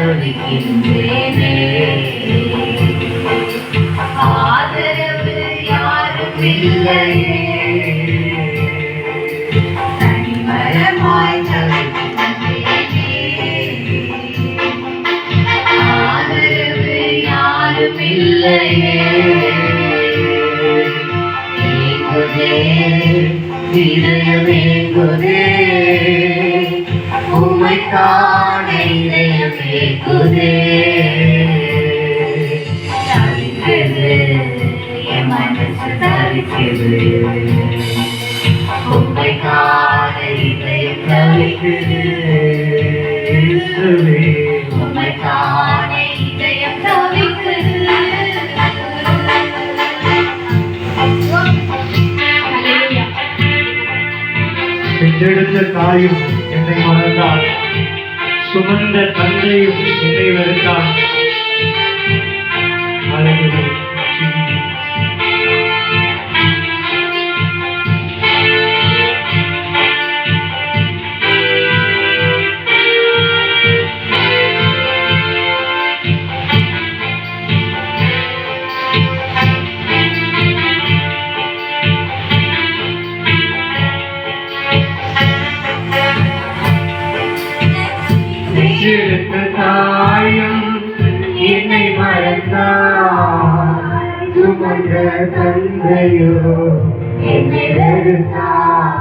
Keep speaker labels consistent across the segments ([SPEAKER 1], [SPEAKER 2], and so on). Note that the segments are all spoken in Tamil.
[SPEAKER 1] தவிக்கின்றேனே. ஆதரவு யாரும் இல்லையே, தனிமரமாய் தவிக்கின்றேனே. ஆதரவு யாரும் இல்லையே, இதயமேங்குதே, உம்மைக்காண இதயமேங்குதே. தவிக்குது என் மனசு தவிக்குது, உம்மைக்காண இதயம் தவிக்குது. உம்மைக்காண இதயம் தவிக்குது.
[SPEAKER 2] பெற்றெடுத்த தாயும் என்னை மறந்தாள், சுமந்த தந்தையும் என்னை வெறுத்தாள். பெற்றெடுத்த தாயும் என்னை மறந்தாள், சுமந்த தந்தையோ என்னை வெறுத்தாள்.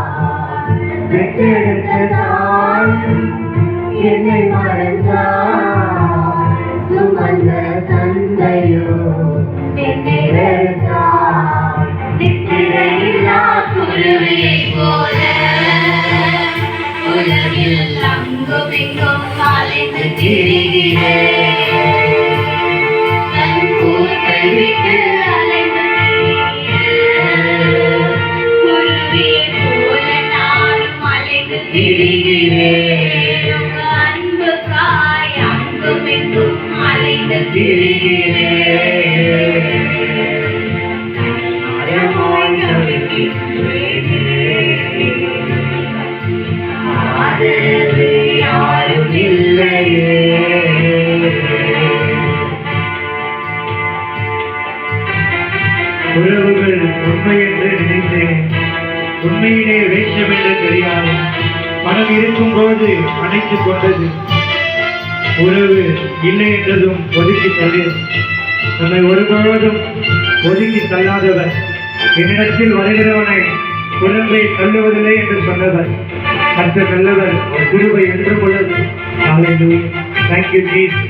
[SPEAKER 2] பெற்றெடுத்த தாயும் என்னை மறந்தாள், சுமந்த தந்தையோ என்னை வெறுத்தாள்.
[SPEAKER 1] நித்திரையில்லா குருவியைப் போல உலகில் அங்குமிங்கும் அலைந்து திரிகிறேன். தன் கூட்டை விட்டு அலைந்து திரிகிறேன். குருவியைப் போல நானும் அலைந்து திரிகிறேன். உங்க அன்புக்காய் அங்குமிங்கும் அலைந்து திரிகிறேன். ஆதரவு யாரும் இல்லையே,
[SPEAKER 2] உறவுகள் உண்மை என்று நினைத்தேன், உண்மையிலே வேஷம் என்று தெரியாது. பணம் இருக்கும் போது அணைத்துக் கொண்டது, உறவு இல்லை என்றதும் ஒதுக்கி தள்ளி நம்மை ஒருபொழுதும் ஒதுக்கி தள்ளாதவர், என்னிடத்தில் வருகிறவனை குழந்தை தள்ளுவதில்லை என்று சொன்னவர், அந்த நல்லவர் கிருபை என்றும் உள்ளது. Hallelujah. Thank you, Jesus.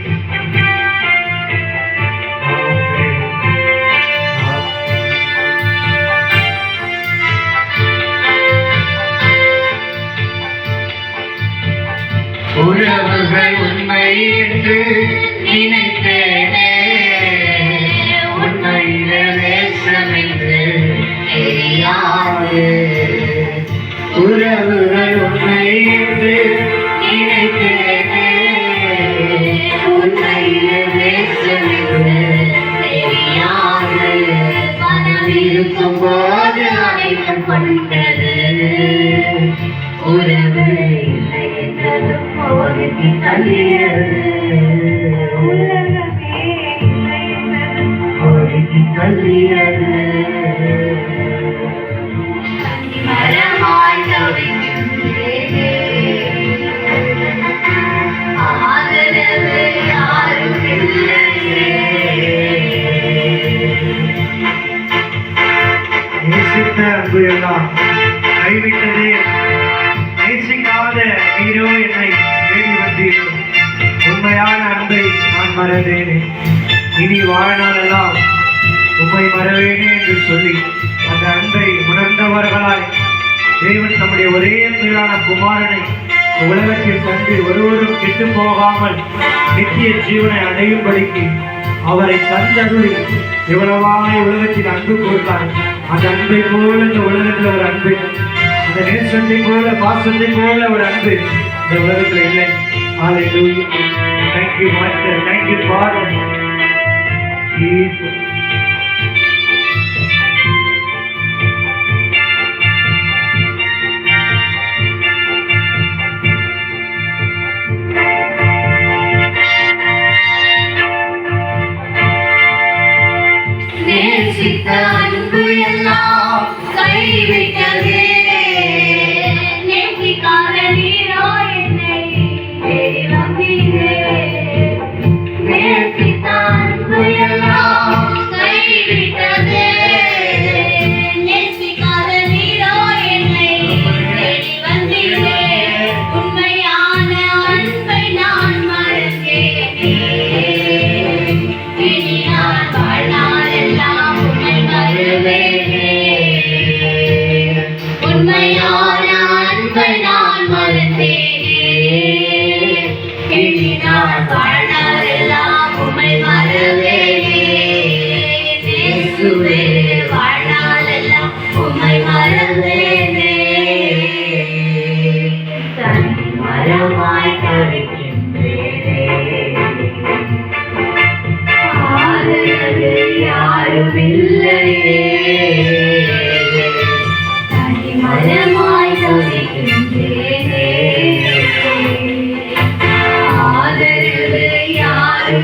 [SPEAKER 1] உறவுகள் உண்மை என்று நினைத்தேனே, உண்மையில வேஷம் என்று தெரியாது. உறவுகள் உண்மை என்று நினைத்தேனே, உண்மையில வேஷம் என்று தெரியாது. மனம் இருக்கும் போது அனைத்தும் கொண்டது, உறவு இல்லை என்றதும் ஒதுக்கி தள்ளியது. உலகமே இல்லை என்றதும் ஒதுக்கி தள்ளியது. மரமாய் தவிக்கின்றேனே, ஆதரவு யாரும் இல்லையே.
[SPEAKER 2] நேசித்த அன்பு எல்லாம் கைவிட்டதே, நேசிக்காத நீரோ என்னை தேடி வந்தீரோ. உண்மையான அன்பை நான் மறந்தேனே, இனி வாழ்நாளெல்லாம் உம்மை மறவேனே என்று சொல்லி அந்த அன்பை உணர்ந்தவர்களாய் தேவன் நம்முடைய ஒரே மேலான குமாரனை உலகத்தில் தந்து ஒருவரும் கெட்டு போகாமல் நித்திய ஜீவனை அடையும்படிக்கு அவரை தந்தருளி எவ்வளவாய் உலகத்தில் அன்பு கொடுத்தார். அந்த அன்பை போல இந்த உலகத்தில் ஒரு அன்பு, அந்த நேசத்தை போல பாசத்தை போல ஒரு அன்பு இந்த உலகத்தில் இல்லை. Hallelujah. Thank you, Master. Thank you, Father. Jesus.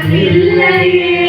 [SPEAKER 1] யாரும் இல்லையே